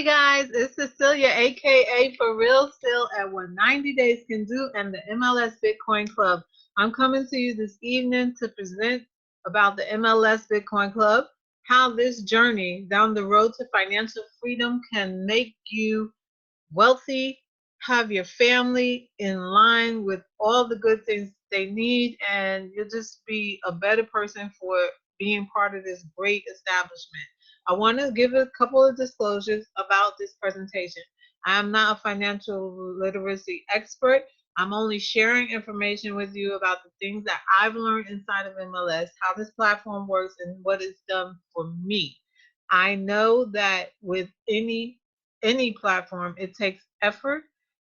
Hey guys, it's Cecilia, aka ForRealCeil at What 90 Days Can Do and the MLS Bitcoin Club. I'm coming to you this evening to present about the MLS Bitcoin Club, how this journey down the road to financial freedom can make you wealthy, have your family in line with all the good things they need, and you'll just be a better person for being part of this great establishment. I want to give a couple of disclosures about this presentation. I am not a financial literacy expert. I'm only sharing information with you about the things that I've learned inside of MLS, how this platform works, and what it's done for me. I know that with any platform, it takes effort,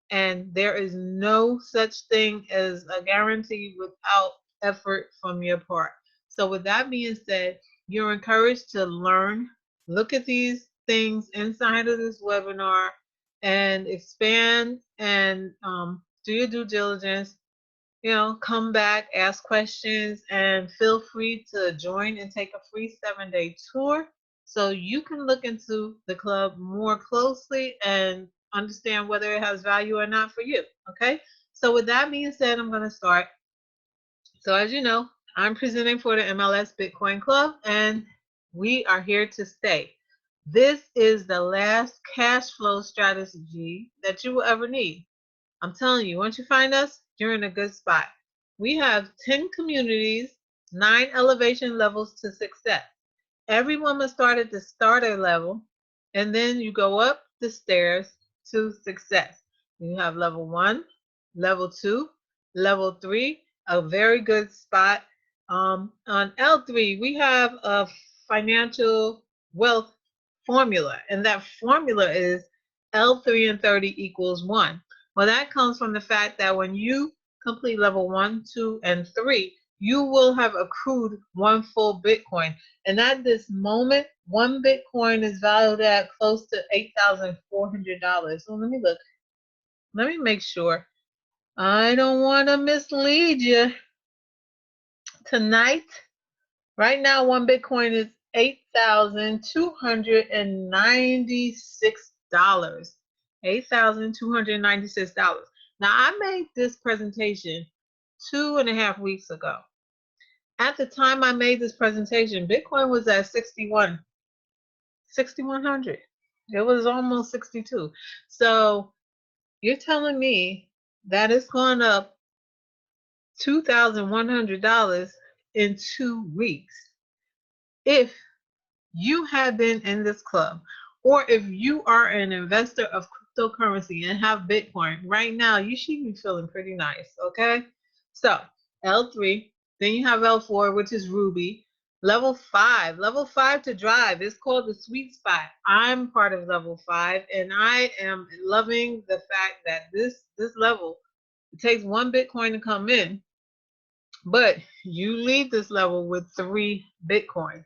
and there is no such thing as a guarantee without effort from your part. So with that being said, you're encouraged to learn, look at these things inside of this webinar and expand and do your due diligence. Come back, ask questions, and feel free to join and take a free 7-day tour so you can look into the club more closely and understand whether it has value or not for you. Okay? So, with that being said, I'm going to start. So, as you know, I'm presenting for the MLS Bitcoin Club, and we are here to stay. This is the last cash flow strategy that you will ever need. I'm telling you, once you find us, you're in a good spot. We have 10 communities, 9 elevation levels to success. Everyone must start at the starter level, and then you go up the stairs to success. You have level 1, level 2, level 3, a very good spot. On L3, we have a financial wealth formula, and that formula is L3 and 30 equals 1. Well, that comes from the fact that when you complete level 1, 2, and 3, you will have accrued 1 full Bitcoin. And at this moment, 1 Bitcoin is valued at close to $8,400. So let me look. Let me make sure. I don't want to mislead you. Tonight, right now, 1 Bitcoin is $8,296. $8,296. Now, I made this presentation 2.5 weeks ago. At the time I made this presentation, Bitcoin was at 6,100. It was almost 62. So you're telling me that it's gone up $2,100 in 2 weeks. If you have been in this club, or if you are an investor of cryptocurrency and have Bitcoin right now, you should be feeling pretty nice, okay? So L3, then you have L4, which is Ruby. Level 5 to drive. It's called the sweet spot. I'm part of level 5, and I am loving the fact that this level, it takes 1 Bitcoin to come in, but you leave this level with 3 Bitcoin.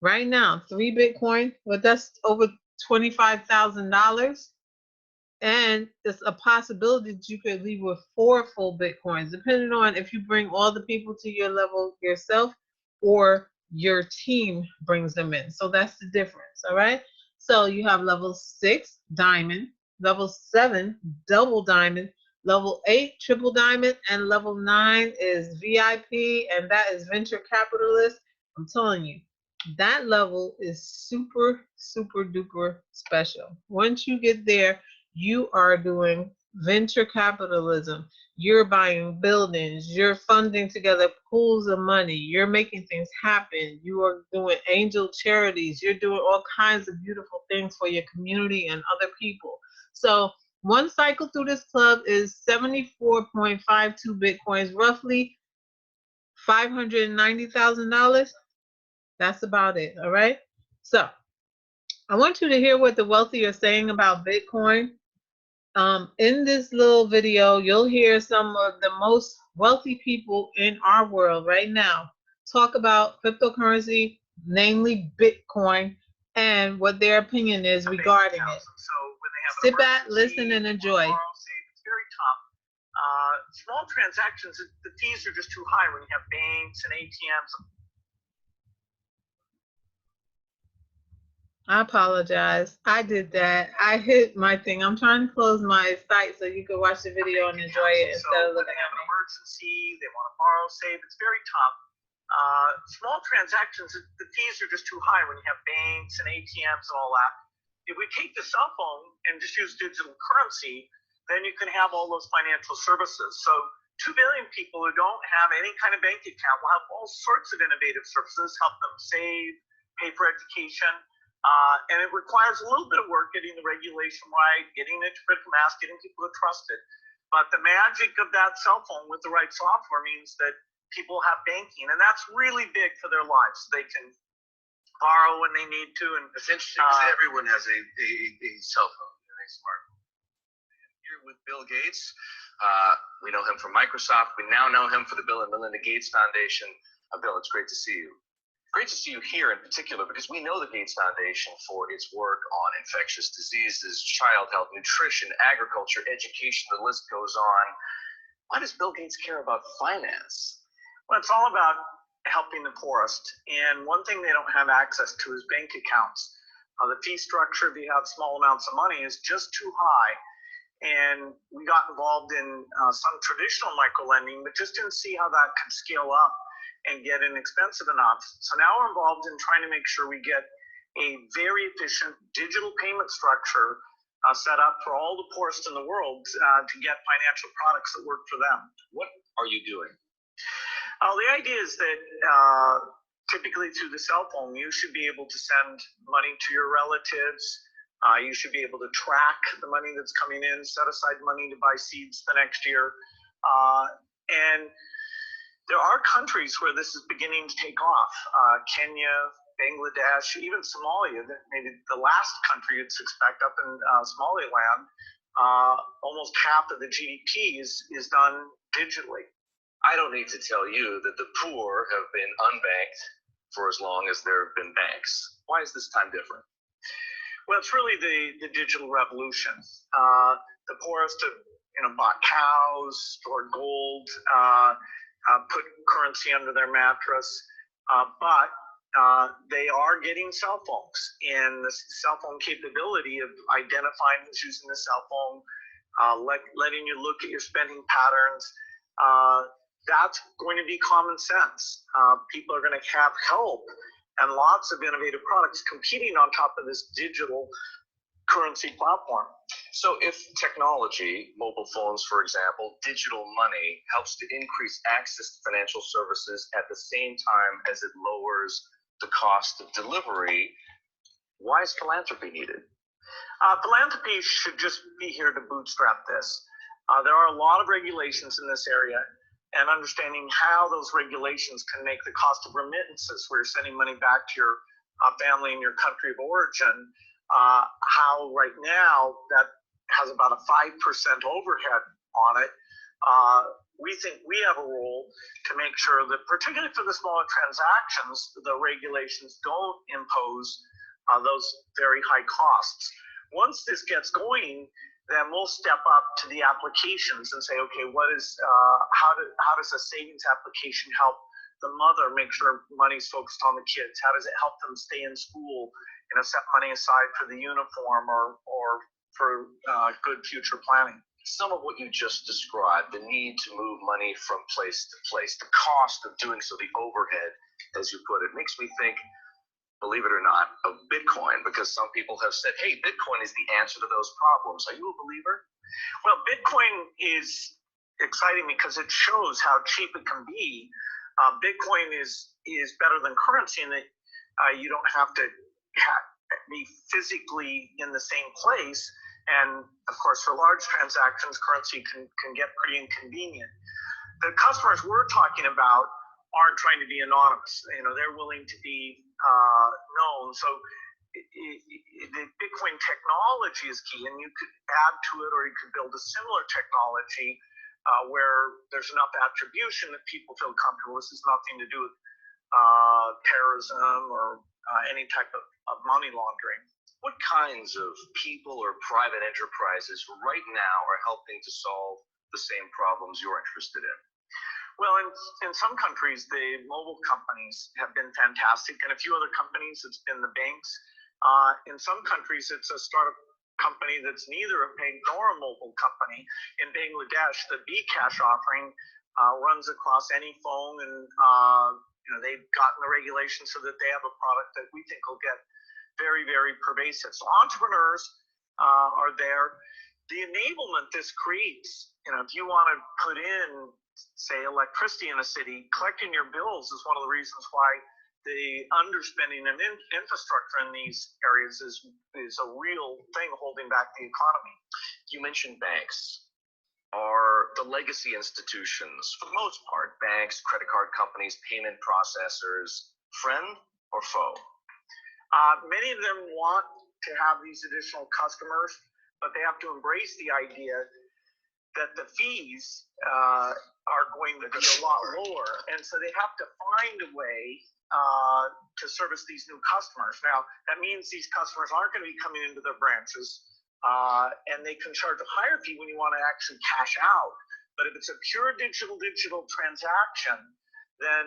Right now, 3 Bitcoin, well, that's over $25,000. And it's a possibility that you could leave with 4 full Bitcoins, depending on if you bring all the people to your level yourself or your team brings them in. So that's the difference, all right? So you have level 6, diamond, level 7, double diamond, level 8, triple diamond, and level 9 is VIP, and that is venture capitalist. I'm telling you, that level is super, super duper special. Once you get there, you are doing venture capitalism. You're buying buildings. You're funding together pools of money. You're making things happen. You are doing angel charities. You're doing all kinds of beautiful things for your community and other people. So one cycle through this club is 74.52 Bitcoins, roughly $590,000. That's about it, all right? So I want you to hear what the wealthy are saying about Bitcoin. In this little video, you'll hear some of the most wealthy people in our world right now talk about cryptocurrency, namely Bitcoin, and what their opinion is regarding it. Sit back, listen, and enjoy. It's very tough. Small transactions, the fees are just too high when you have banks and ATMs. I apologize. I did that. I hit my thing. I'm trying to close my site so you can watch the video and enjoy it instead of So when looking they have at an me. emergency, they want to borrow, save, it's very tough. Small transactions, the fees are just too high when you have banks and ATMs and all that. If we take the cell phone and just use digital currency, then you can have all those financial services. So 2 billion people who don't have any kind of bank account will have all sorts of innovative services, help them save, pay for education. And it requires a little bit of work getting the regulation right, getting it to critical mass, getting people to trust it. But the magic of that cell phone with the right software means that people have banking, and that's really big for their lives. They can borrow when they need to. And it's interesting because everyone has a cell phone and a smartphone. Here with Bill Gates, we know him from Microsoft. We now know him for the Bill and Melinda Gates Foundation. Bill, it's great to see you. Great to see you here in particular because we know the Gates Foundation for its work on infectious diseases, child health, nutrition, agriculture, education, the list goes on. Why does Bill Gates care about finance? Well, it's all about helping the poorest. And one thing they don't have access to is bank accounts. The fee structure, if you have small amounts of money, is just too high. And we got involved in some traditional microlending, but just didn't see how that could scale up and get inexpensive enough. So now we're involved in trying to make sure we get a very efficient digital payment structure set up for all the poorest in the world to get financial products that work for them. What are you doing? The idea is that typically through the cell phone, you should be able to send money to your relatives. You should be able to track the money that's coming in, set aside money to buy seeds the next year. And there are countries where this is beginning to take off. Kenya, Bangladesh, even Somalia, maybe the last country you'd suspect up in Somaliland, almost half of the GDP is done digitally. I don't need to tell you that the poor have been unbanked for as long as there have been banks. Why is this time different? Well, it's really the digital revolution. The poorest have bought cows, stored gold, put currency under their mattress, but they are getting cell phones, and the cell phone capability of identifying who's using the cell phone, letting you look at your spending patterns, that's going to be common sense. People are going to have help and lots of innovative products competing on top of this digital currency platform. So if technology, mobile phones, for example, digital money helps to increase access to financial services at the same time as it lowers the cost of delivery, why is philanthropy needed? Philanthropy should just be here to bootstrap this. There are a lot of regulations in this area, and understanding how those regulations can make the cost of remittances, where you're sending money back to your family in your country of origin, how right now that has about a 5% overhead on it. We think we have a role to make sure that, particularly for the smaller transactions, the regulations don't impose those very high costs. Once this gets going, then we'll step up to the applications and say, okay, how does a savings application help the mother make sure money's focused on the kids? How does it help them stay in school, set money aside for the uniform or for good future planning? Some of what you just described, the need to move money from place to place, the cost of doing so, the overhead, as you put it, makes me think, believe it or not, of Bitcoin, because some people have said, hey, Bitcoin is the answer to those problems. Are you a believer? Well, Bitcoin is exciting because it shows how cheap it can be. Bitcoin is better than currency in that you don't have to be physically in the same place. And of course, for large transactions, currency can get pretty inconvenient. The customers we're talking about aren't trying to be anonymous. They're willing to be known. So the Bitcoin technology is key, and you could add to it, or you could build a similar technology where there's enough attribution that people feel comfortable. This has nothing to do with terrorism or any type of money laundering. What kinds of people or private enterprises right now are helping to solve the same problems you're interested in? Well, in some countries, the mobile companies have been fantastic. And a few other companies, it's been the banks. In some countries, it's a startup company that's neither a paid nor a mobile company. In Bangladesh, the Bcash offering runs across any phone, and they've gotten the regulations so that they have a product that we think will get very, very pervasive. So entrepreneurs are there. The enablement this creates, if you want to put in, say, electricity in a city, collecting your bills is one of the reasons why the underspending in infrastructure in these areas is a real thing holding back the economy. You mentioned banks. Are the legacy institutions, for the most part, banks, credit card companies, payment processors, friend or foe? Many of them want to have these additional customers, but they have to embrace the idea that the fees are going to be a lot lower, and so they have to find a way to service these new customers. Now, that means these customers aren't going to be coming into their branches, and they can charge a higher fee when you want to actually cash out. But if it's a pure digital transaction, then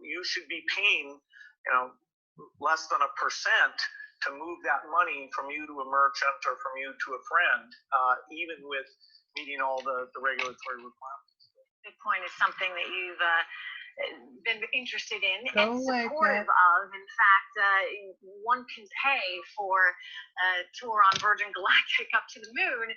you should be paying less than 1% to move that money from you to a merchant or from you to a friend, even with meeting all the regulatory requirements. Bitcoin is something that you've been interested in and away, supportive of. In fact, one can pay for a tour on Virgin Galactic up to the moon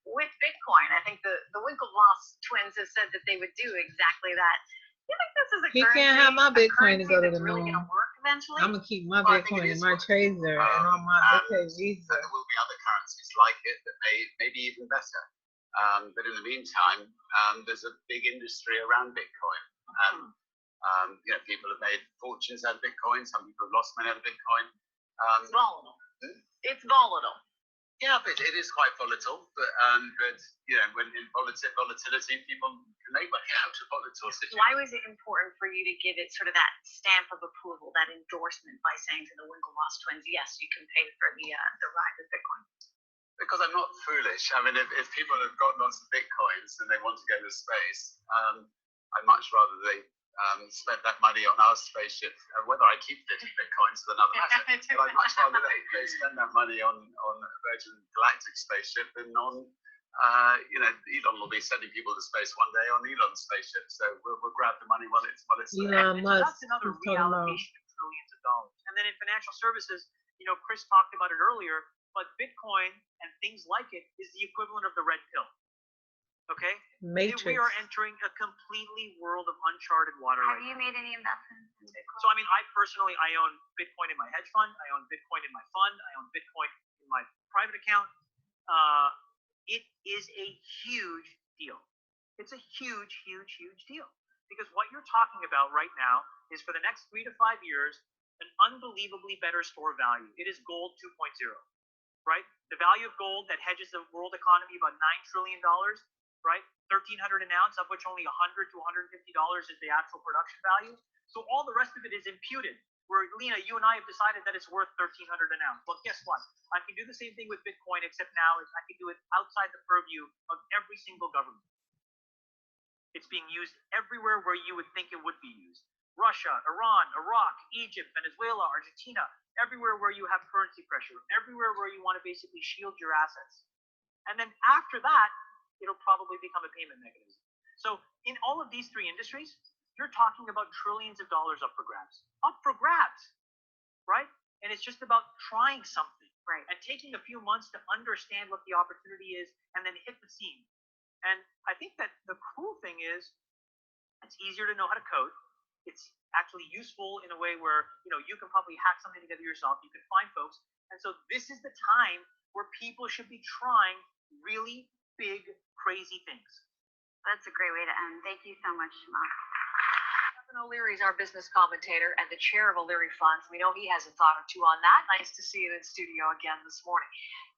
with Bitcoin. I think the Winklevoss twins have said that they would do exactly that. Do you think this is a He currency, can't have my Bitcoin to go to the really moon. going to work eventually? I'm gonna keep my Bitcoin in my Tracer and on my Bitcoin Visa. There will be other currencies like it that may be even better. But in the meantime, there's a big industry around Bitcoin. People have made fortunes out of Bitcoin. Some people have lost money out of Bitcoin. It's volatile. It's volatile. Yeah, but it is quite volatile. But when in volatility, people can make money out of volatile situations. Why was it important for you to give it sort of that stamp of approval, that endorsement, by saying to the Winklevoss twins, yes, you can pay for the ride with Bitcoin? Because I'm not foolish. I mean, if people have got lots of Bitcoins and they want to go to space, I'd much rather they spend that money on our spaceship. Whether I keep 50 Bitcoins is another matter. But I'd much rather they spend that money on a Virgin Galactic spaceship than on, Elon will be sending people to space one day on Elon's spaceship. So we'll grab the money while it's there. Elon Musk. That's another reallocation of trillions of dollars. And then in financial services, Chris talked about it earlier, but Bitcoin and things like it is the equivalent of the red pill. Okay? Matrix. We are entering a completely world of uncharted water. Have you made any investments in Bitcoin? So, I own Bitcoin in my hedge fund. I own Bitcoin in my fund. I own Bitcoin in my private account. It is a huge deal. It's a huge, huge, huge deal. Because what you're talking about right now is, for the next 3 to 5 years, an unbelievably better store value. It is gold 2.0, right? The value of gold that hedges the world economy about $9 trillion, right? $1,300 an ounce, of which only $100 to $150 is the actual production value. So all the rest of it is imputed. Where, Lena, you and I have decided that it's worth $1,300 an ounce. Well, guess what? I can do the same thing with Bitcoin, except now I can do it outside the purview of every single government. It's being used everywhere where you would think it would be used. Russia, Iran, Iraq, Egypt, Venezuela, Argentina, everywhere where you have currency pressure, everywhere where you want to basically shield your assets. And then after that, it'll probably become a payment mechanism. So in all of these three industries, you're talking about trillions of dollars up for grabs. Up for grabs, right? And it's just about trying something, right? And taking a few months to understand what the opportunity is and then hit the scene. And I think that the cool thing is it's easier to know how to code. It's actually useful in a way where, you can probably hack something together yourself. You can find folks. And so this is the time where people should be trying really big, crazy things. That's a great way to end. Thank you so much, Mark. Kevin O'Leary is our business commentator and the chair of O'Leary Funds. We know he has a thought or two on that. Nice to see you in studio again this morning.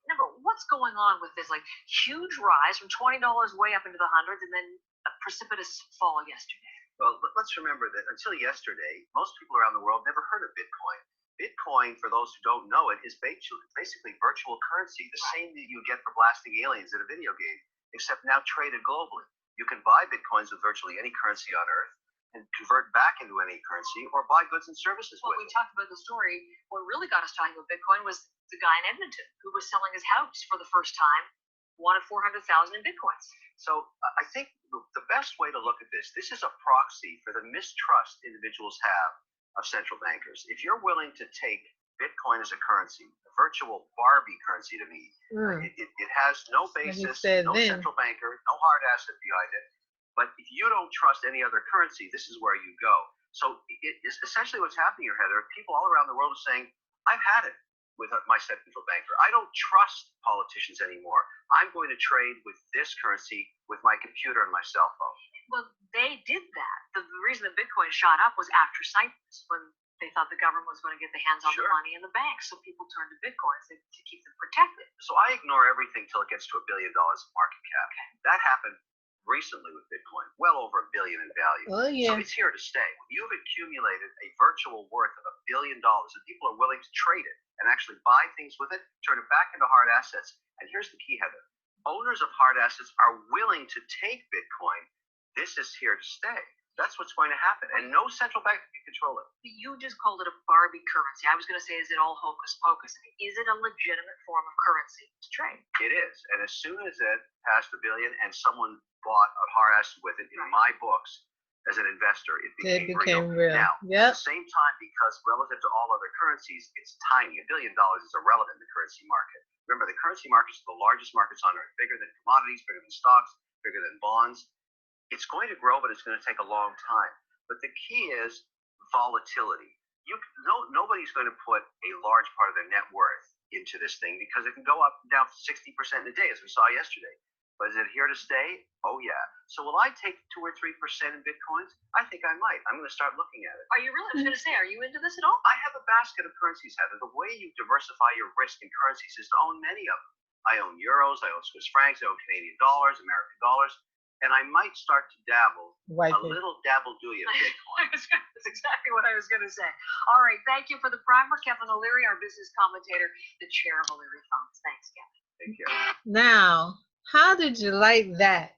Number, what's going on with this huge rise from $20 way up into the hundreds and then a precipitous fall yesterday? Well, let's remember that until yesterday, most people around the world never heard of Bitcoin. Bitcoin, for those who don't know it, is basically virtual currency, the same that you get for blasting aliens in a video game, except now traded globally. You can buy Bitcoins with virtually any currency on Earth. and convert back into any currency or buy goods and services Well, with we it. talked about the story. What really got us talking about Bitcoin was the guy in Edmonton who was selling his house for the first time, wanted 400,000 in Bitcoins. So I think the best way to look at this is a proxy for the mistrust individuals have of central bankers. If you're willing to take Bitcoin as a currency, a virtual Barbie currency to me, it has no basis, no central banker, no hard asset behind it. But if you don't trust any other currency, this is where you go. So it is essentially what's happening here, Heather. People all around the world are saying, I've had it with my central banker. I don't trust politicians anymore. I'm going to trade with this currency with my computer and my cell phone. Well, they did that. The reason that Bitcoin shot up was after Cyprus, when they thought the government was going to get the hands on the money in the banks. So people turned to Bitcoin to keep them protected. So I ignore everything till it gets to $1 billion of market cap. That happened recently with Bitcoin, well over $1 billion in value. Oh, yeah. So it's here to stay. You've accumulated a virtual worth of $1 billion, and people are willing to trade it and actually buy things with it, turn it back into hard assets. And here's the key, Heather. Owners of hard assets are willing to take Bitcoin. This is here to stay. That's what's going to happen, and no central bank can control it. You just called it a Barbie currency. I was going to say, is it all hocus pocus? Is it a legitimate form of currency to trade? It is, and as soon as it passed $1 billion and someone bought a hard asset with it, in my books, as an investor, it became real. Now, at the same time, because relative to all other currencies, it's tiny. $1 billion is irrelevant in the currency market. Remember, the currency markets are the largest markets on earth, bigger than commodities, bigger than stocks, bigger than bonds. It's going to grow, but it's going to take a long time. But the key is volatility. Nobody's going to put a large part of their net worth into this thing because it can go up and down 60% in a day, as we saw yesterday. But is it here to stay? Oh, yeah. So will I take 2 or 3% in Bitcoins? I think I might. I'm going to start looking at it. Are you really? I was going to say, are you into this at all? I have a basket of currencies, Heather. The way you diversify your risk in currencies is to own many of them. I own euros, I own Swiss francs, I own Canadian dollars, American dollars. And I might start to dabble, little dabble-dooey of Bitcoin. That's exactly what I was going to say. All right, thank you for the primer, Kevin O'Leary, our business commentator, the chair of O'Leary Funds. Thanks, Kevin. Thank you. Now, how did you like that?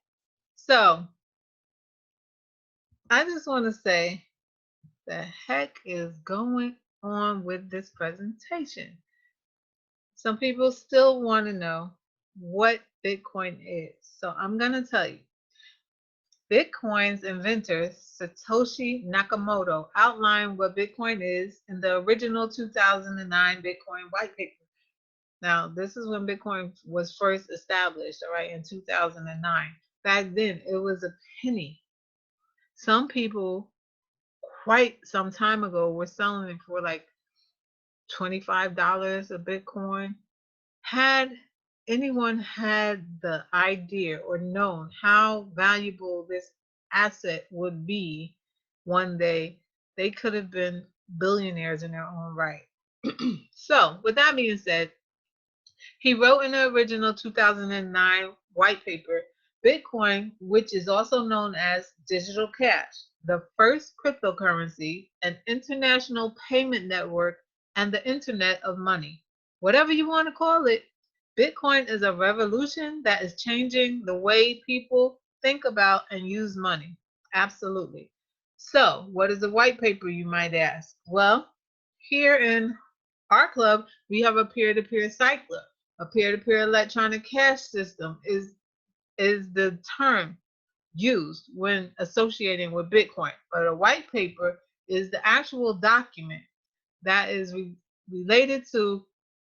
So, I just want to say, the heck is going on with this presentation? Some people still want to know what Bitcoin is. So, I'm going to tell you. Bitcoin's inventor, Satoshi Nakamoto, outlined what Bitcoin is in the original 2009 Bitcoin white paper. Now, this is when Bitcoin was first established, all right, in 2009. Back then, it was a penny. Some people, quite some time ago, were selling it for like $25 a Bitcoin. Had anyone had the idea or known how valuable this asset would be one day, they could have been billionaires in their own right. So, with that being said, he wrote in the original 2009 white paper, Bitcoin, which is also known as digital cash, the first cryptocurrency, an international payment network, and the internet of money. Whatever you want to call it, Bitcoin is a revolution that is changing the way people think about and use money. Absolutely. So, what is a white paper, you might ask? Well, here in our club, we have a peer-to-peer cycler. A peer-to-peer electronic cash system is the term used when associating with Bitcoin. But a white paper is the actual document that is related to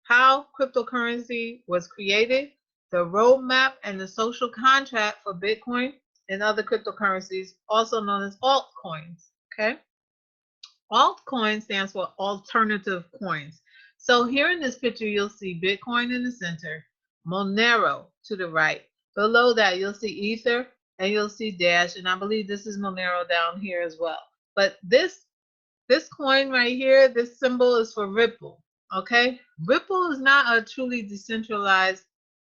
how cryptocurrency was created, the roadmap, and the social contract for Bitcoin and other cryptocurrencies, also known as altcoins. Okay? Altcoin stands for alternative coins. So here in this picture, you'll see Bitcoin in the center, Monero to the right. Below that, you'll see Ether and you'll see Dash, and I believe this is Monero down here as well. But this coin right here, this symbol is for Ripple. Okay, Ripple is not a truly decentralized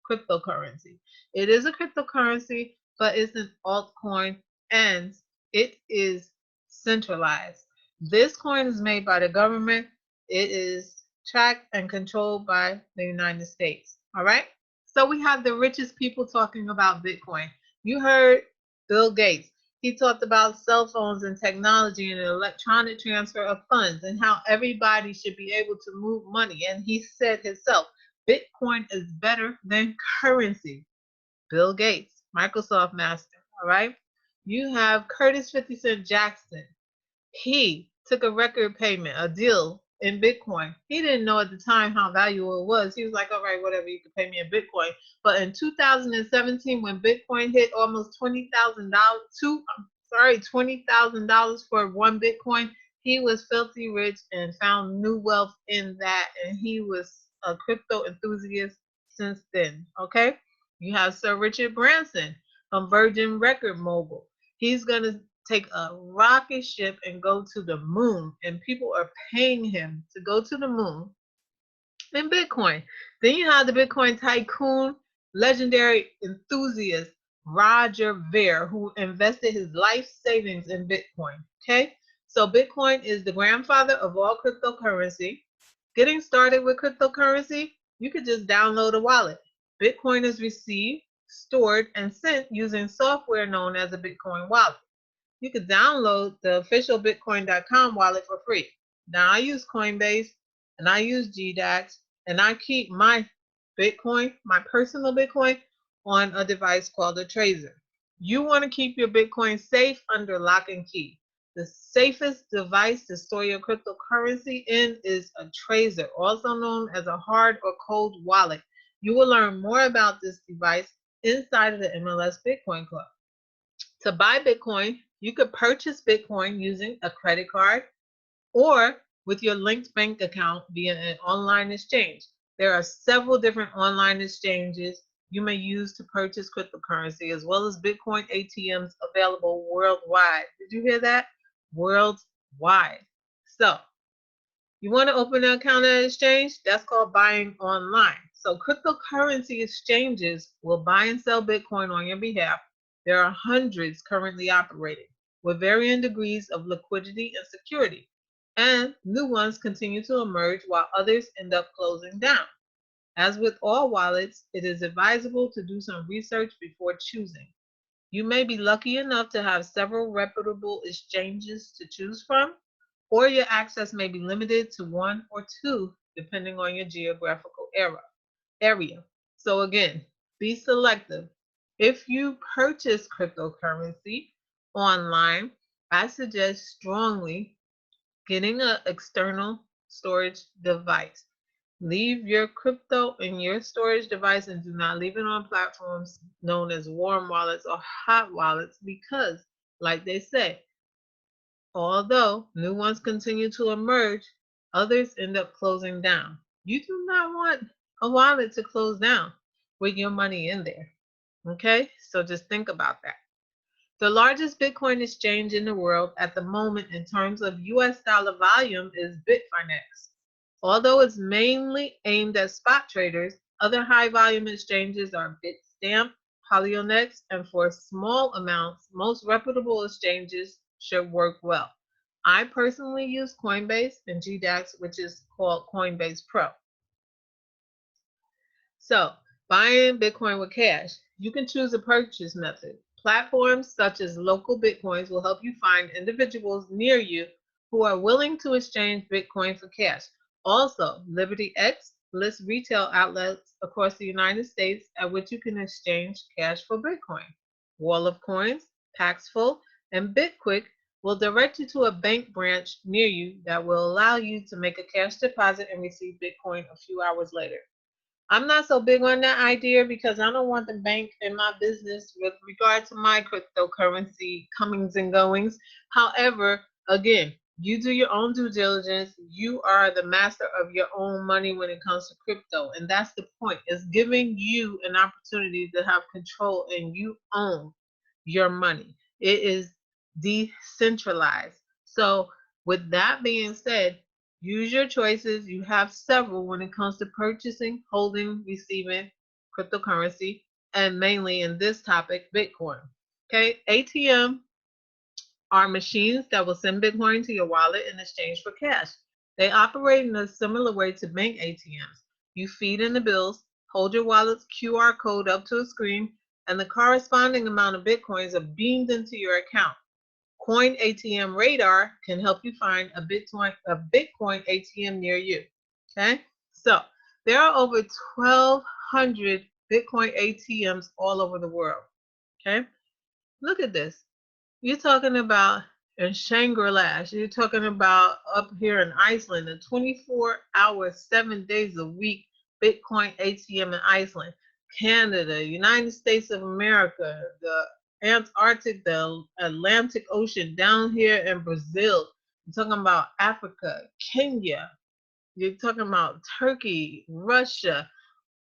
cryptocurrency. It is a cryptocurrency, but it's an altcoin and it is centralized. This coin is made by the government. It is tracked and controlled by the United States. All right, so we have the richest people talking about Bitcoin. You heard Bill Gates. he talked about cell phones and technology and electronic transfer of funds and how everybody should be able to move money. And he said himself, Bitcoin is better than currency. Bill Gates, Microsoft master, all right? You have Curtis 50 Cent Jackson. He took a record payment, a deal in Bitcoin. He didn't know at the time how valuable it was. He was like, all right, whatever, you can pay me in Bitcoin. But in 2017, when Bitcoin hit almost $20,000, $20,000 for one Bitcoin, he was filthy rich and found new wealth in that. And he was a crypto enthusiast since then. Okay. You have Sir Richard Branson, a Virgin Record mogul. He's going to take a rocket ship and go to the moon, and people are paying him to go to the moon in Bitcoin. Then you have the Bitcoin tycoon, legendary enthusiast Roger Ver, who invested his life savings in Bitcoin. Okay, so Bitcoin is the grandfather of all cryptocurrency. Getting started with cryptocurrency, you could just download a wallet. Bitcoin is received, stored, and sent using software known as a Bitcoin wallet. You can download the official Bitcoin.com wallet for free. Now I use Coinbase and I use GDAX and I keep my Bitcoin, my personal Bitcoin, on a device called a Trezor. You want to keep your Bitcoin safe under lock and key. The safest device to store your cryptocurrency in is a Trezor, also known as a hard or cold wallet. You will learn more about this device inside of the MLS Bitcoin Club. To buy Bitcoin, you could purchase Bitcoin using a credit card or with your linked bank account via an online exchange. There are several different online exchanges you may use to purchase cryptocurrency, as well as Bitcoin ATMs available worldwide. Did you hear that? Worldwide. So, you want to open an account at an exchange? That's called buying online. So, cryptocurrency exchanges will buy and sell Bitcoin on your behalf. There are hundreds currently operating with varying degrees of liquidity and security, and new ones continue to emerge while others end up closing down. As with all wallets, it is advisable to do some research before choosing. You may be lucky enough to have several reputable exchanges to choose from, or your access may be limited to one or two depending on your geographical area. So again, be selective. If you purchase cryptocurrency online, I suggest strongly getting an external storage device. Leave your crypto in your storage device and do not leave it on platforms known as warm wallets or hot wallets because, like they say, although new ones continue to emerge, others end up closing down. You do not want a wallet to close down with your money in there. Okay, so just think about that. The largest Bitcoin exchange in the world at the moment in terms of US dollar volume is Bitfinex. Although it's mainly aimed at spot traders, other high volume exchanges are Bitstamp, Polynex, and for small amounts, most reputable exchanges should work well. I personally use Coinbase and GDAX, which is called Coinbase Pro. So, buying Bitcoin with cash. You can choose a purchase method. Platforms such as Local Bitcoins will help you find individuals near you who are willing to exchange Bitcoin for cash. Also, LibertyX lists retail outlets across the United States at which you can exchange cash for Bitcoin. Wall of Coins, Paxful, and BitQuick will direct you to a bank branch near you that will allow you to make a cash deposit and receive Bitcoin a few hours later. I'm not so big on that idea because I don't want the bank in my business with regard to my cryptocurrency comings and goings. However, again, you do your own due diligence. You are the master of your own money when it comes to crypto. And that's the point. It's giving you an opportunity to have control and you own your money. It is decentralized. So with that being said, use your choices. You have several when it comes to purchasing, holding, receiving cryptocurrency, and mainly in this topic, Bitcoin. Okay, ATM are machines that will send Bitcoin to your wallet in exchange for cash. They operate in a similar way to bank ATMs. You feed in the bills, hold your wallet's QR code up to a screen, and the corresponding amount of Bitcoins are beamed into your account. Coin ATM Radar can help you find a Bitcoin ATM near you. Okay, so there are over 1,200 Bitcoin ATMs all over the world. Okay, look at this. You're talking about in Shangri-La. You're talking about up here in Iceland, a 24-hour, 7 days a week Bitcoin ATM in Iceland. Canada, United States of America, the Antarctic, the Atlantic Ocean, down here in Brazil. You're talking about Africa, Kenya. You're talking about Turkey, Russia,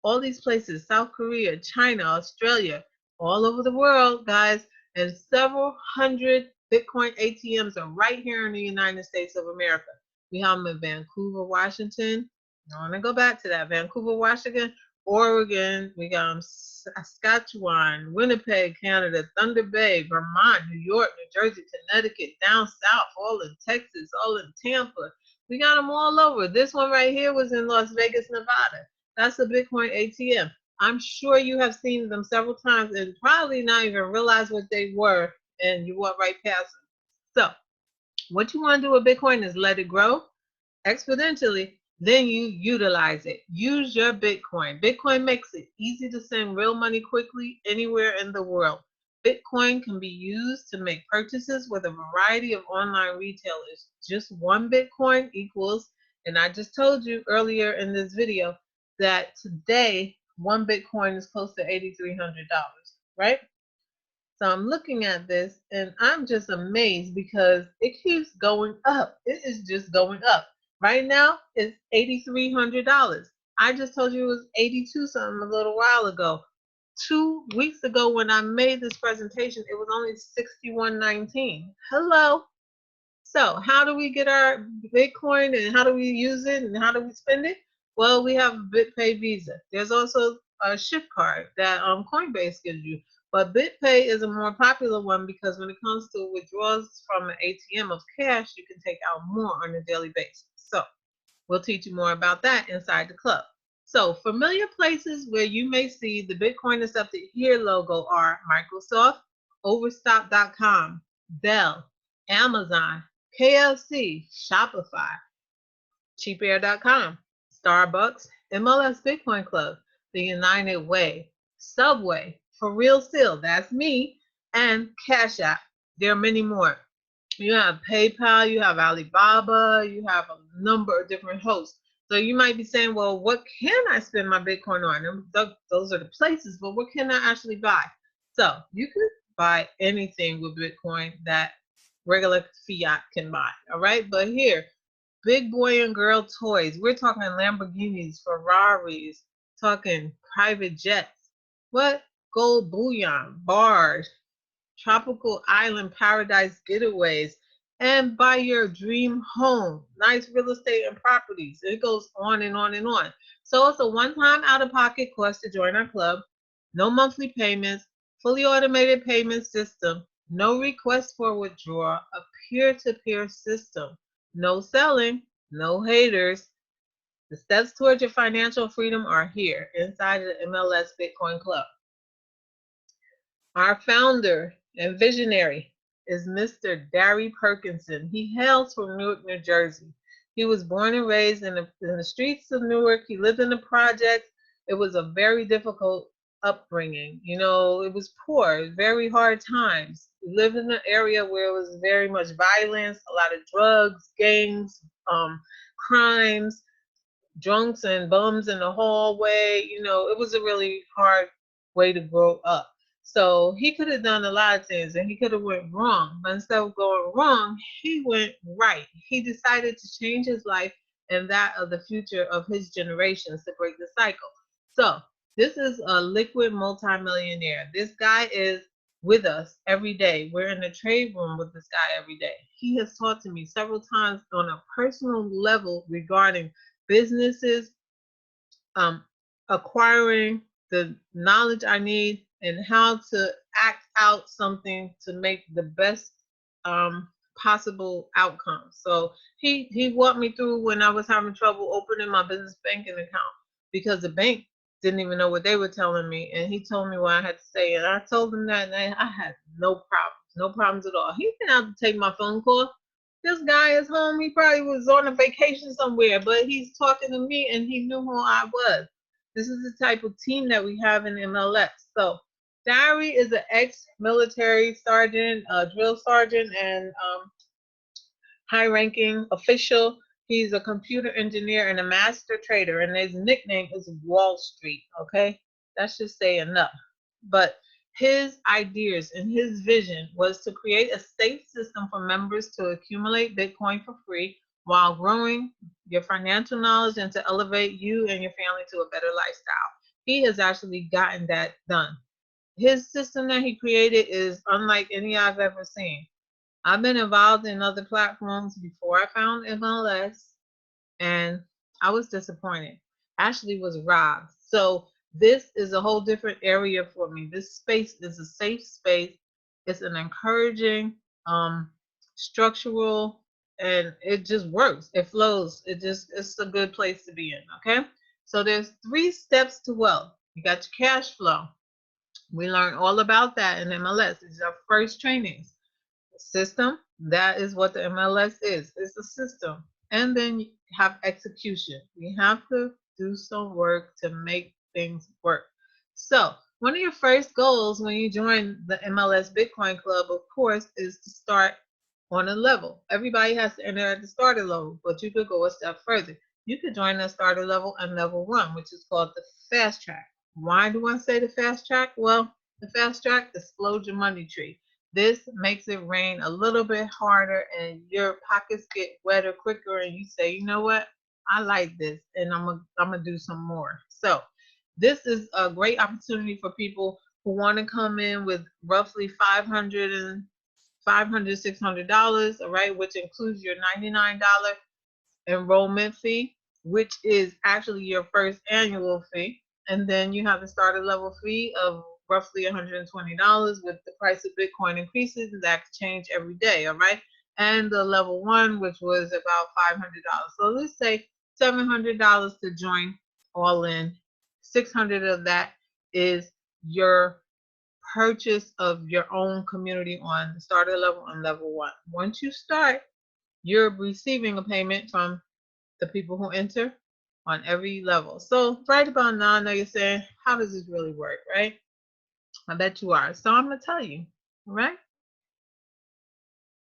all these places, South Korea, China, Australia, all over the world, guys, and several hundred Bitcoin ATMs are right here in the United States of America. We have them in Vancouver, Washington. I want to go back to that. Vancouver, Washington, Oregon. We got them Saskatchewan, Winnipeg, Canada, Thunder Bay, Vermont, New York, New Jersey, Connecticut, down south, all in Texas, all in Tampa. We got them all over. This one right here was in Las Vegas, Nevada. That's a Bitcoin ATM. I'm sure you have seen them several times and probably not even realize what they were, and you walk right past them. So what you want to do with Bitcoin is let it grow exponentially, then you utilize it. Use your Bitcoin. Bitcoin makes it easy to send real money quickly anywhere in the world. Bitcoin can be used to make purchases with a variety of online retailers. Just one Bitcoin equals, and I just told you earlier in this video, that today one Bitcoin is close to $8,300, right? So I'm looking at this and I'm just amazed because it keeps going up. It is just going up. Right now it's $8,300. I just told you it was 82 something a little while ago. 2 weeks ago when I made this presentation, it was only 61.19. Hello. So how do we get our Bitcoin and how do we use it and how do we spend it? Well, we have a BitPay Visa. There's also a Shift card that Coinbase gives you. But BitPay is a more popular one because when it comes to withdrawals from an ATM of cash, you can take out more on a daily basis. So we'll teach you more about that inside the club. So familiar places where you may see the Bitcoin Accepted Here logo are Microsoft, Overstock.com, Dell, Amazon, KFC, Shopify, cheapair.com, Starbucks, MLS Bitcoin Club, the United Way, Subway, ForRealCeil, that's me, and Cash App. There are many more. You have PayPal, you have Alibaba, you have a number of different hosts. So you might be saying, well, what can I spend my Bitcoin on? And those are the places, but what can I actually buy? So you could buy anything with Bitcoin that regular fiat can buy, all right? But here, big boy and girl toys. We're talking Lamborghinis, Ferraris, talking private jets. What? Gold bullion, bars, tropical island paradise getaways, and buy your dream home, nice real estate and properties. It goes on and on and on. So it's a one-time out-of-pocket cost to join our club, no monthly payments, fully automated payment system, no request for withdrawal, a peer-to-peer system, no selling, no haters. The steps towards your financial freedom are here inside of the MLS Bitcoin Club. Our founder and visionary is Mr. Darry Perkinson. He hails from Newark, New Jersey. He was born and raised in the streets of Newark. He lived in the projects. It was a very difficult upbringing. You know, it was poor, very hard times. We lived in an area where it was very much violence, a lot of drugs, gangs, crimes, drunks and bums in the hallway. You know, it was a really hard way to grow up. So he could have done a lot of things and he could have went wrong, but instead of going wrong, he went right. He decided to change his life and that of the future of his generations to break the cycle. So this is a liquid multimillionaire. This guy is with us every day. We're in the trade room with this guy every day. He has talked to me several times on a personal level regarding businesses, acquiring the knowledge I need, and how to act out something to make the best possible outcome. So he walked me through when I was having trouble opening my business banking account because the bank didn't even know what they were telling me, and he told me what I had to say, and I told him that, and I had no problems at all. He didn't have to take my phone call. This guy is home. He probably was on a vacation somewhere, but he's talking to me, and he knew who I was. This is the type of team that we have in MLS. So Diary is an ex-military sergeant, drill sergeant, and high-ranking official. He's a computer engineer and a master trader, and his nickname is Wall Street. Okay, that should say enough. But his ideas and his vision was to create a safe system for members to accumulate Bitcoin for free while growing your financial knowledge and to elevate you and your family to a better lifestyle. He has actually gotten that done. His system that he created is unlike any I've ever seen. I've been involved in other platforms before I found MLS, and I was disappointed. Ashley was robbed. So this is a whole different area for me. This space is a safe space. It's an encouraging, structural, and it just works. It flows. It's a good place to be in. Okay. So there's 3 steps to wealth. You got your cash flow. We learned all about that in MLS. These are first trainings. System, that is what the MLS is. It's a system. And then you have execution. We have to do some work to make things work. So one of your first goals when you join the MLS Bitcoin Club, of course, is to start on a level. Everybody has to enter at the starter level, but you could go a step further. You could join the starter level and level 1, which is called the fast track. Why do I say the fast track? Well, the fast track explodes your money tree. This makes it rain a little bit harder and your pockets get wetter quicker, and you say, you know what? I like this, and I'm gonna do some more. So this is a great opportunity for people who want to come in with roughly $500, $600, all right, which includes your $99 enrollment fee, which is actually your first annual fee. And then you have the starter level fee of roughly $120. With the price of Bitcoin increases, that could change every day, all right? And the level 1, which was about $500. So let's say $700 to join all in. 600 of that is your purchase of your own community on the starter level and level 1. Once you start, you're receiving a payment from the people who enter on every level. So right about now, I know you're saying, how does this really work, right? I bet you are. So I'm going to tell you, all right?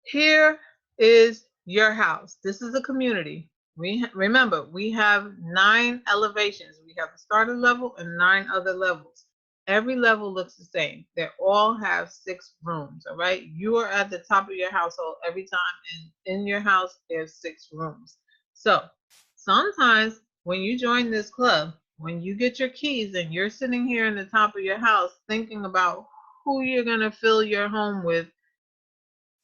Here is your house. This is a community. Remember, we have 9 elevations. We have the starter level and 9 other levels. Every level looks the same. They all have 6 rooms, all right? You are at the top of your household every time, and in your house, there's 6 rooms. So sometimes when you join this club, when you get your keys and you're sitting here in the top of your house thinking about who you're going to fill your home with,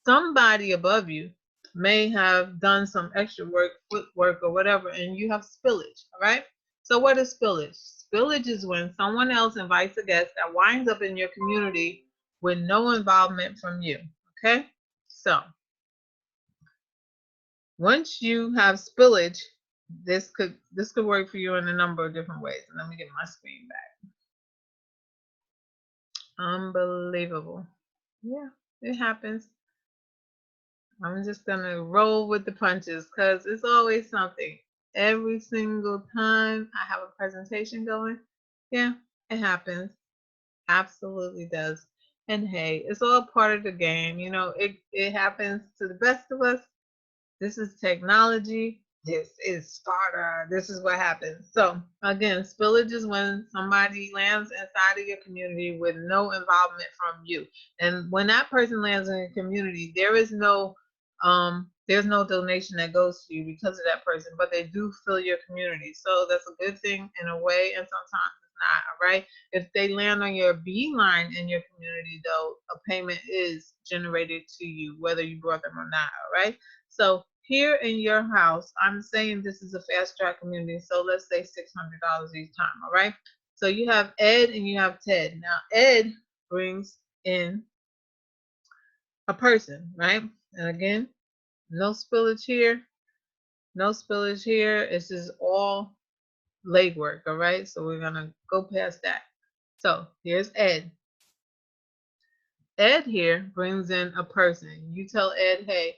somebody above you may have done some extra work, footwork, or whatever, and you have spillage, all right? So what is spillage? Spillage is when someone else invites a guest that winds up in your community with no involvement from you, okay? So once you have spillage, this could work for you in a number of different ways. Let me get my screen back. Unbelievable. Yeah, it happens. I'm just gonna roll with the punches because it's always something. Every single time I have a presentation going, yeah, it happens. Absolutely does. And hey, it's all part of the game. You know, it happens to the best of us. This is technology. This is Sparta. This is what happens. So again, spillage is when somebody lands inside of your community with no involvement from you. And when that person lands in your community, there's no donation that goes to you because of that person, but they do fill your community. So that's a good thing in a way, and sometimes it's not, all right? If they land on your beeline in your community, though, a payment is generated to you, whether you brought them or not, all right? So here in your house, I'm saying this is a fast track community, so let's say $600 each time, all right? So you have Ed and you have Ted. Now, Ed brings in a person, right? And again, no spillage here, no spillage here. This is all legwork, all right? So we're gonna go past that. So here's Ed. Ed here brings in a person. You tell Ed, hey,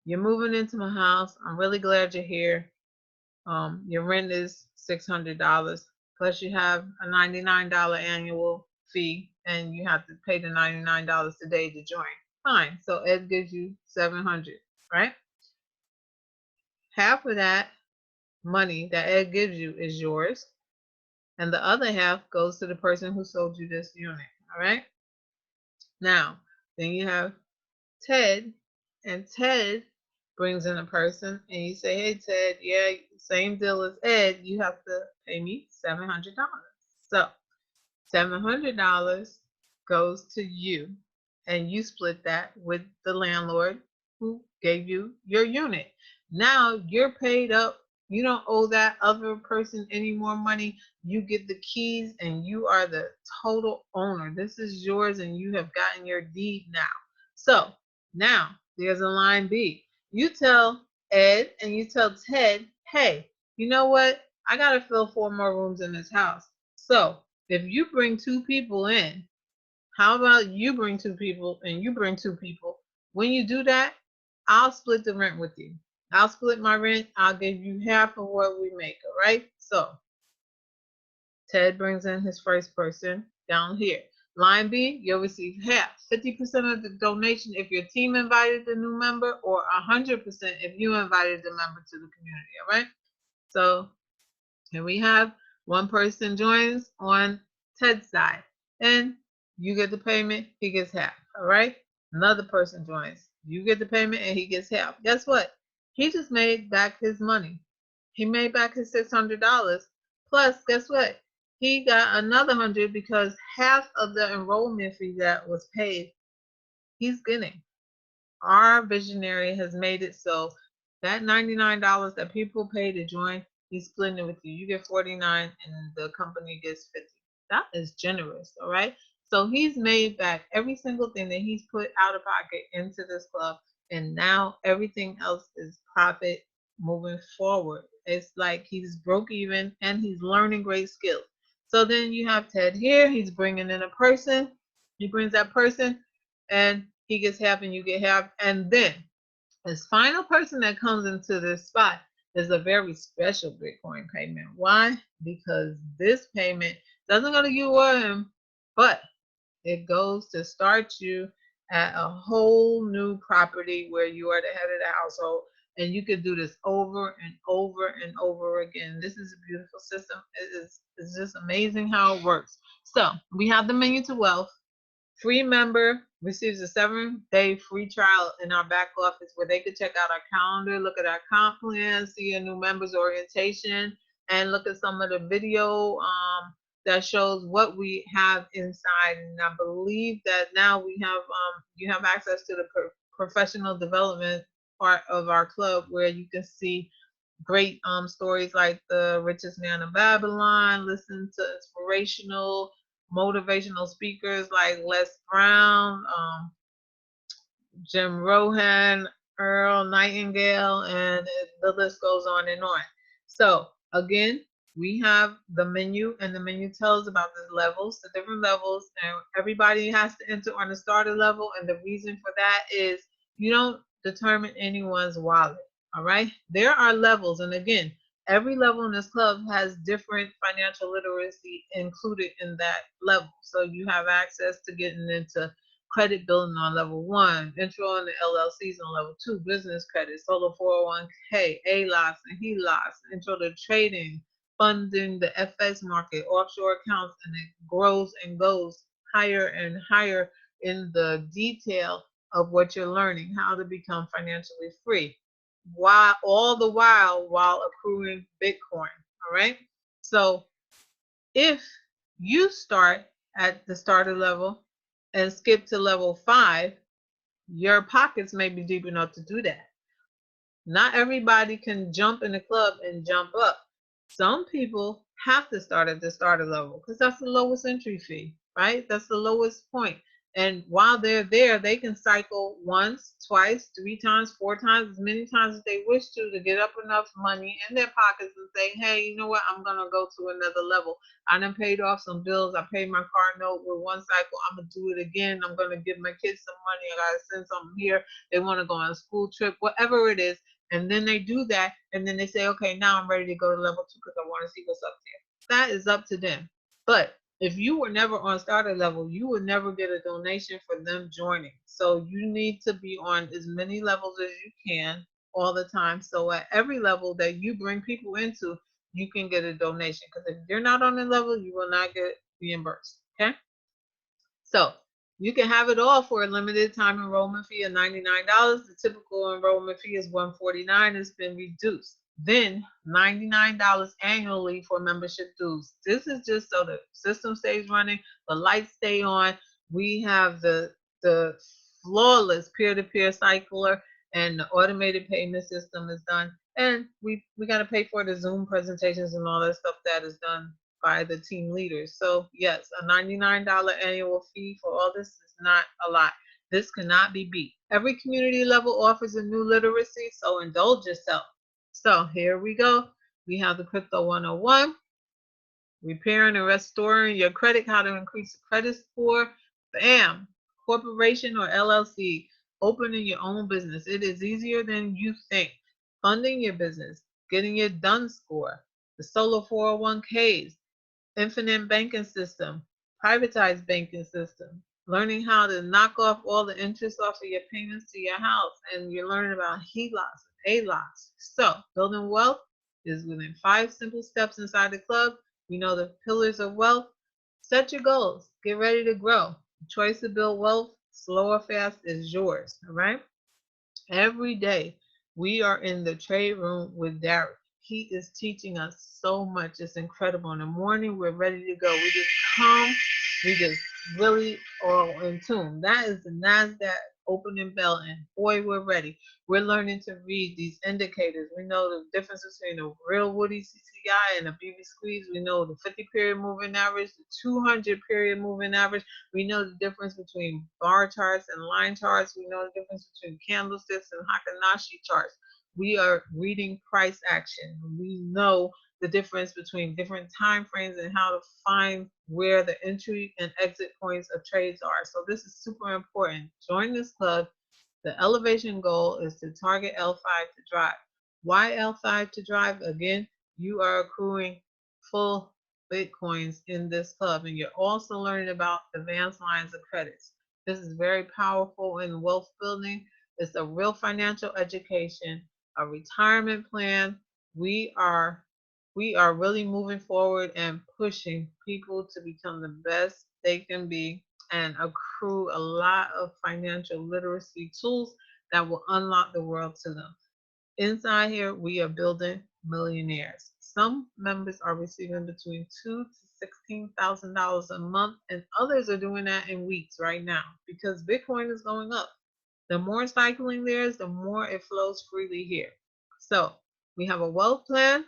you're moving into my house. I'm really glad you're here. Your rent is $600, plus you have a $99 annual fee, and you have to pay the $99 today to join. Fine. So Ed gives you $700, right? Half of that money that Ed gives you is yours, and the other half goes to the person who sold you this unit. All right. Now, then you have Ted, and Ted brings in a person, and you say, hey, Ted, yeah, same deal as Ed, you have to pay me $700. So $700 goes to you, and you split that with the landlord who gave you your unit. Now you're paid up. You don't owe that other person any more money. You get the keys, and you are the total owner. This is yours, and you have gotten your deed now. So now there's a line B. You tell Ed and you tell Ted, hey, you know what? I got to fill 4 more rooms in this house. So if you bring 2 people in, how about you bring 2 people and you bring 2 people? When you do that, I'll split the rent with you. I'll split my rent. I'll give you half of what we make, all right? So Ted brings in his first person down here. Line B, you'll receive half, 50% of the donation if your team invited the new member, or 100% if you invited the member to the community, all right? So here we have one person joins on Ted's side, and you get the payment, he gets half, all right? Another person joins, you get the payment, and he gets half. Guess what? He just made back his money. He made back his $600. Plus, guess what? He got another 100 because half of the enrollment fee that was paid, he's getting. Our visionary has made it so that $99 that people pay to join, he's splitting it with you. You get 49 and the company gets 50. That is generous, all right? So he's made back every single thing that he's put out of pocket into this club, and now everything else is profit moving forward. It's like he's broke even and he's learning great skills. So then you have Ted here. He's bringing in a person. He brings that person, and he gets half and you get half. And then this final person that comes into this spot is a very special Bitcoin payment. Why? Because this payment doesn't go to you or him, but it goes to start you at a whole new property where you are the head of the household, and you can do this over and over and over again. This is a beautiful system. It's just amazing how it works. So we have the menu to wealth. Free member receives a 7-day free trial in our back office where they could check out our calendar, look at our comp plan, see a new member's orientation, and look at some of the video that shows what we have inside. And I believe that now we have you have access to the professional development part of our club where you can see great stories like the richest man in Babylon, listen to inspirational motivational speakers like Les Brown, Jim Rohan, Earl Nightingale, and the list goes on and on. So again, we have the menu, and the menu tells about the levels, the different levels, and everybody has to enter on the starter level. And the reason for that is you don't determine anyone's wallet. All right, there are levels, and again, every level in this club has different financial literacy included in that level. So you have access to getting into credit building on level 1, intro on the LLCs on level 2, business credit, solo 401k, ALOS and HELOS, intro to trading, funding the FX market, offshore accounts, and it grows and goes higher and higher in the detail of what you're learning, how to become financially free, while all the while accruing Bitcoin. All right. So if you start at the starter level and skip to level 5, your pockets may be deep enough to do that. Not everybody can jump in the club and jump up. Some people have to start at the starter level because that's the lowest entry fee, right? That's the lowest point. And while they're there, they can cycle once, twice, 3 times, 4 times, as many times as they wish to get up enough money in their pockets and say, hey, you know what, I'm going to go to another level. I done paid off some bills. I paid my car note with one cycle. I'm going to do it again. I'm going to give my kids some money. I got to send something here. They want to go on a school trip, whatever it is. And then they do that. And then they say, okay, now I'm ready to go to level 2 because I want to see what's up there. That is up to them. But if you were never on starter level, you would never get a donation for them joining. So you need to be on as many levels as you can all the time. So at every level that you bring people into, you can get a donation. Because if you're not on the level, you will not get reimbursed. Okay? So you can have it all for a limited time enrollment fee of $99. The typical enrollment fee is $149. It's been reduced. Then $99 annually for membership dues. This is just so the system stays running, the lights stay on. We have the flawless peer-to-peer cycler, and the automated payment system is done. And we got to pay for the Zoom presentations and all that stuff that is done by the team leaders. So yes, a $99 annual fee for all this is not a lot. This cannot be beat. Every community level offers a new literacy, so indulge yourself. So here we go. We have the Crypto 101, repairing and restoring your credit, how to increase the credit score. Bam, corporation or LLC, opening your own business. It is easier than you think. Funding your business, getting your done score, the solo 401ks, infinite banking system, privatized banking system, learning how to knock off all the interest off of your payments to your house, and you're learning about HELOCs and ALOCs. So building wealth is within 5 simple steps inside the club. We know the pillars of wealth. Set your goals. Get ready to grow. The choice to build wealth, slow or fast, is yours. All right? Every day we are in the trade room with Derek. He is teaching us so much. It's incredible. In the morning, we're ready to go. We just come, we just really all in tune. That is the NASDAQ opening bell, and boy, we're ready. We're learning to read these indicators. We know the difference between a real Woody CCI and a BB squeeze. We know the 50 period moving average, the 200 period moving average. We know the difference between bar charts and line charts. We know the difference between candlesticks and Heikin-Ashi charts. We are reading price action. We know the difference between different time frames and how to find where the entry and exit points of trades are. So this is super important. Join this club. The elevation goal is to target L5 to drive. Why L5 to drive? Again, you are accruing full Bitcoins in this club, and you're also learning about advanced lines of credits. This is very powerful in wealth building. It's a real financial education, a retirement plan. We are really moving forward and pushing people to become the best they can be and accrue a lot of financial literacy tools that will unlock the world to them. Inside here, we are building millionaires. Some members are receiving between $2,000 to $16,000 a month, and others are doing that in weeks right now because Bitcoin is going up. The more cycling there is, the more it flows freely here. So we have a wealth plan.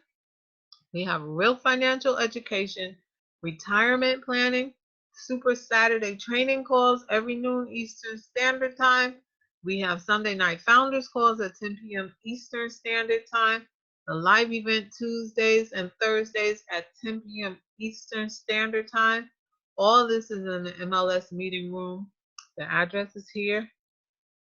We have real financial education, retirement planning, super Saturday training calls every noon Eastern Standard Time. We have Sunday night founders calls at 10 p.m. Eastern Standard Time. The live event Tuesdays and Thursdays at 10 p.m. Eastern Standard Time. All this is in the MLS meeting room. The address is here.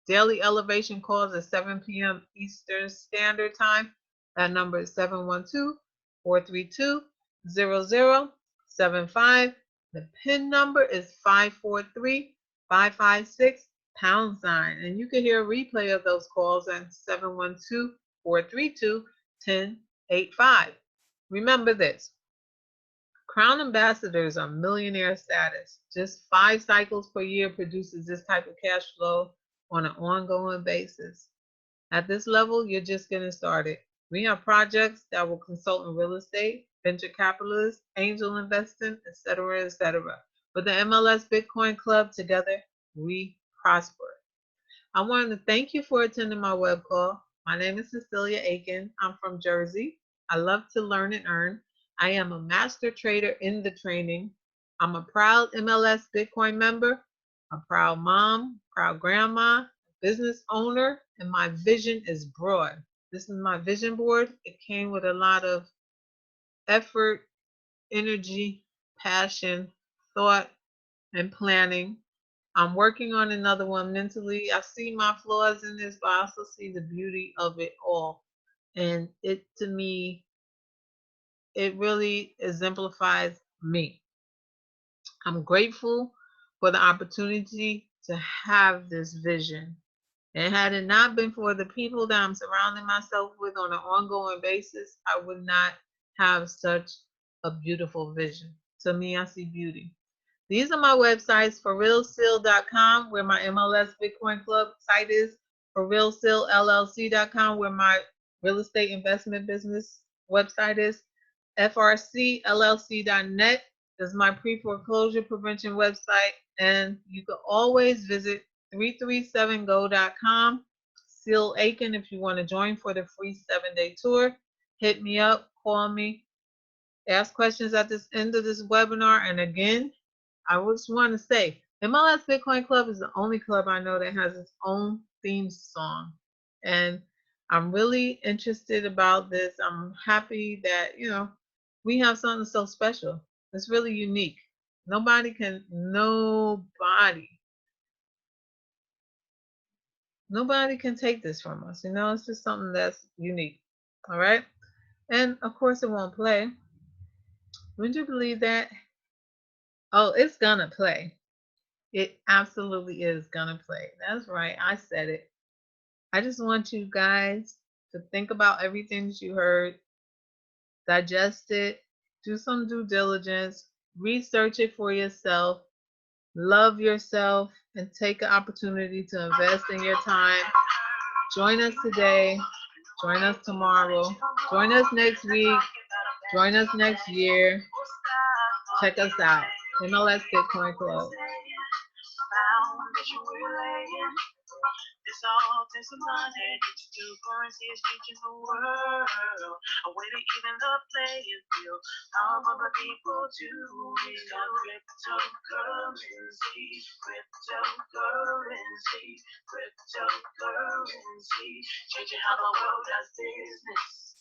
Daily elevation calls at 7 p.m. Eastern Standard Time. That number is 712-432-0075. The PIN number is 543556#. And you can hear a replay of those calls at 712-432-1085. Remember this. Crown ambassadors are millionaire status. Just 5 cycles per year produces this type of cash flow on an ongoing basis. At this level, you're just getting started. We have projects that will consult in real estate, venture capitalists, angel investing, etc., etc. With the MLS Bitcoin Club, together we prosper. I wanted to thank you for attending my web call. My name is Cecilia Aiken. I'm from Jersey. I love to learn and earn. I am a master trader in the training. I'm a proud MLS Bitcoin member. a proud mom, proud grandma, business owner, and my vision is broad. This is my vision board. It came with a lot of effort, energy, passion, thought, and planning. I'm working on another one mentally. I see my flaws in this, but I also see the beauty of it all. And it, to me, it really exemplifies me. I'm grateful for the opportunity to have this vision. And had it not been for the people that I'm surrounding myself with on an ongoing basis, I would not have such a beautiful vision. To me, I see beauty. These are my websites, ForRealCeil.com, where my MLS Bitcoin Club site is, ForRealCeilLLC.com, where my real estate investment business website is, FRCLLC.net is my pre-foreclosure prevention website, and you can always visit 337go.com. Seal Aiken, if you want to join for the free 7-day tour, hit me up, call me, ask questions at this end of this webinar. And again, I just want to say, MLS Bitcoin Club is the only club I know that has its own theme song. And I'm really interested about this. I'm happy that, we have something so special. It's really unique. Nobody can take this from us. It's just something that's unique. All right. And of course it won't play. Would you believe that? Oh, it's gonna play. It absolutely is gonna play. That's right. I said it. I just want you guys to think about everything that you heard, digest it, do some due diligence, research it for yourself, love yourself, and take an opportunity to invest in your time. Join us today. Join us tomorrow. Join us next week. Join us next year. Check us out. MLS Bitcoin Club. This all takes some money. Digital currency is changing the world. A way to even the playing field. How other people do. We got cryptocurrency, cryptocurrency, cryptocurrency. Changing how the world does business.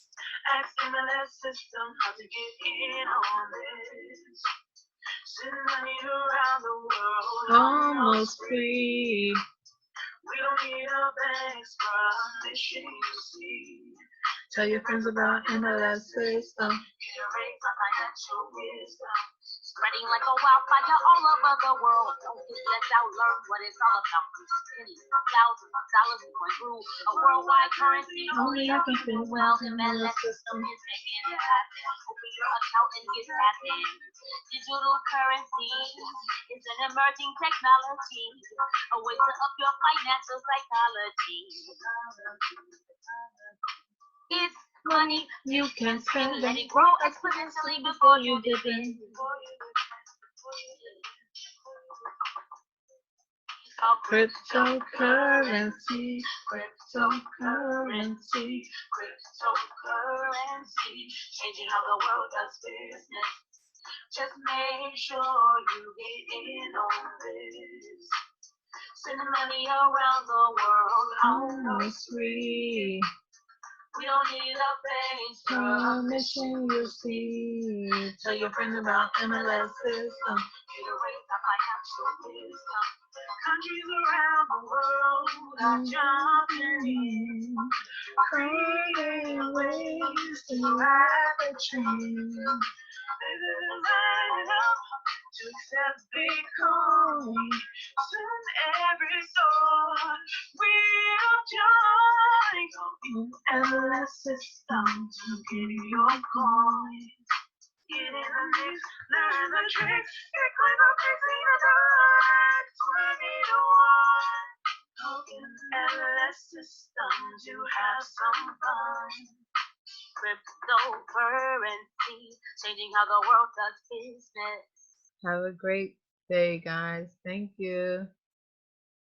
Ask MLS system how to get in on this. Send money around the world almost free. We don't need a bank's permission, you see. Tell your friends about MLS system. Get a raise on financial wisdom. Spreading like a wildfire all over the world. Don't get left out, learn what it's all about. Pennies, thousands of dollars, going through a worldwide currency. Only I can feel Well, MLS system is making it happen. Open your account and get tapped in. Digital currency is an emerging technology. A way to up your financial psychology. It's money you can spend. let it grow exponentially before you dip in. Cryptocurrency, cryptocurrency. Cryptocurrency, changing how the world does business. Just make sure you get in on this. Send money around the world Almost free. We don't need a bank's Permission, you see. Tell your friends about MLS system. Get a raise on financial wisdom. Countries around the world are jumping in, creating ways to ride the train. They're lining up to accept Bitcoin. Soon every store will join. MLS system to get your coin. Get in the mix, learn the tricks. Bitcoin will fix the dark. 20 to 1. MLS system to have some fun. Cryptocurrency, changing how the world does business. Have a great day, guys. Thank you.